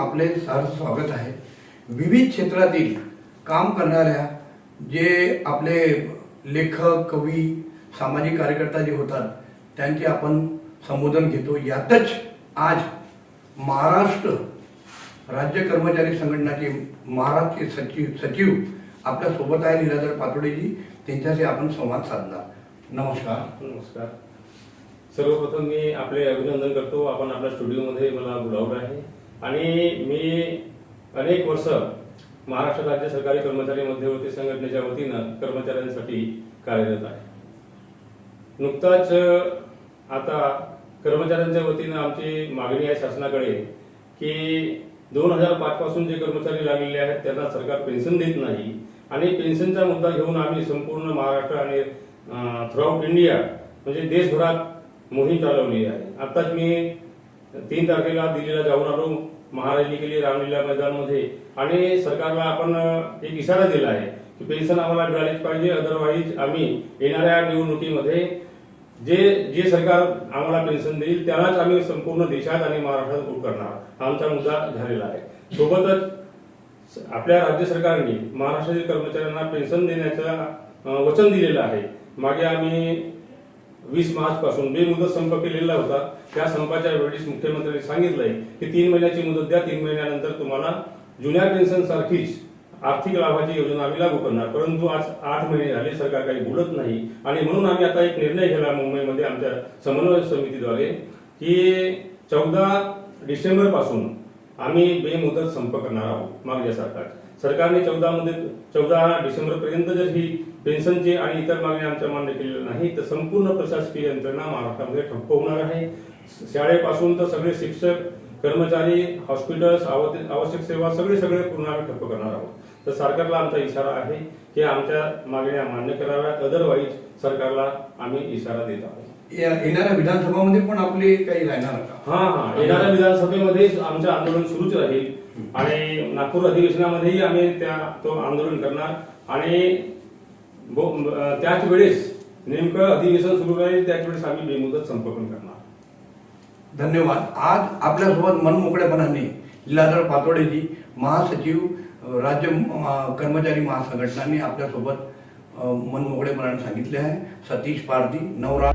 आपले सहर्ष स्वागत आहे। विविध क्षेत्रातील काम करणाऱ्या जे आपले लेखक, कवी, सामाजिक कार्यकर्ता जे होतात त्यांचे आपण संबोधन घेतो। यातच आज महाराष्ट्र राज्य कर्मचारी संघटनाचे महाराष्ट्र सचिव आपल्या सोबत आहे, लीलाधर पातोडेजी। त्यांच्याशी आपण संवाद साधणार। नमस्कार। नमस्कार। सर्वप्रथम मी आपले अभिनंदन करतो, आपण आपल्या स्टुडिओमध्ये मला बोलावलं आहे आणि मी अनेक वर्ष महाराष्ट्र राज्य सरकारी कर्मचारी मध्यवर्ती संघटनेच्या वतीनं कर्मचाऱ्यांसाठी कार्यरत आहे। नुकताच आता कर्मचाऱ्यांच्या वतीनं आमची मागणी आहे शासनाकडे की 2005 पासून जे कर्मचारी लागलेले आहेत त्यांना सरकार पेन्शन देत नाही आणि पेन्शनचा मुद्दा घेऊन आम्ही संपूर्ण महाराष्ट्र आणि थ्रूआउट इंडिया म्हणजे देशभरात मोहीम चालवली आहे। आताच मी 3 तारखेला दिल्लीला जाऊन आलो, महारॅली केली रामलीला मैदानमध्ये आणि सरकारला आपण एक इशारा दिला आहे की पेन्शन आम्हाला मिळालीच पाहिजे, अदरवाईज आम्ही येणाऱ्या निवडणुकीमध्ये जे सरकार आम्हाला पेन्शन देईल त्यालाच आम्ही संपूर्ण देशात आणि महाराष्ट्रात वोट करणार, हा आमचा मुद्दा झालेला आहे। सोबतच आपल्या राज्य सरकारने महाराष्ट्रातील कर्मचाऱ्यांना पेन्शन देण्याचं वचन दिलेलं आहे। मागे आम्ही 20 मार्च पासून बेमुदत संप केलेला होता। त्या संपाच्या वेळेस मुख्यमंत्र्यांनी सांगितलंय की 3 महिन्याची मुदत द्या, 3 महिन्यानंतर तुम्हाला जुन्या पेन्शन सारखीच आर्थिक लाभाची योजना आम्ही लागू करणार। परंतु आज 8 महिने झाले सरकार काही बोलत नाही आणि म्हणून आम्ही आता एक निर्णय घेतला मुंबईमध्ये आमच्या समन्वय समितीद्वारे की 14 डिसेंबर पासून आम्ही बेमुदत संप करणार आहोत। मागच्या सरकारने 14 डिसेंबर पर्यंत जर ही पेन्शनची आणि इतर मागण्या आमच्या मान्य केलेल्या नाही तर संपूर्ण प्रशासकीय यंत्रणा महाराष्ट्रामध्ये ठप्प होणार आहे। शाळेपासून तर सगळे शिक्षक, कर्मचारी, हॉस्पिटल्स, आवश्यक सेवा सगळे पूर्ण आम्ही ठप्प करणार आहोत। तर सरकारला आमचा इशारा आहे की आमच्या मागण्या मान्य कराव्यात, अदरवाईज सरकारला आम्ही इशारा देत आहोत। येणाऱ्या विधानसभामध्ये पण आपले काही राहणार का? हा, येणाऱ्या विधानसभेमध्ये आमचं आंदोलन सुरूच राहील आणि नागपूर अधिवेशनामध्येही आम्ही तो आंदोलन करणार आणि त्याच वेळेस नेमकं अधिवेशन सुरू राहील त्याच वेळेस आम्ही बेमुदत संप पण करणार। धन्यवाद। आज आपल्यासोबत मनमोकळेपणाने लीलाधर पातोडेजी, महासचिव राज्य कर्मचारी महासंघटनांनी आपल्यासोबत मनमोकळेपणाने सांगितले आहे। सतीश पारधी, नवरा।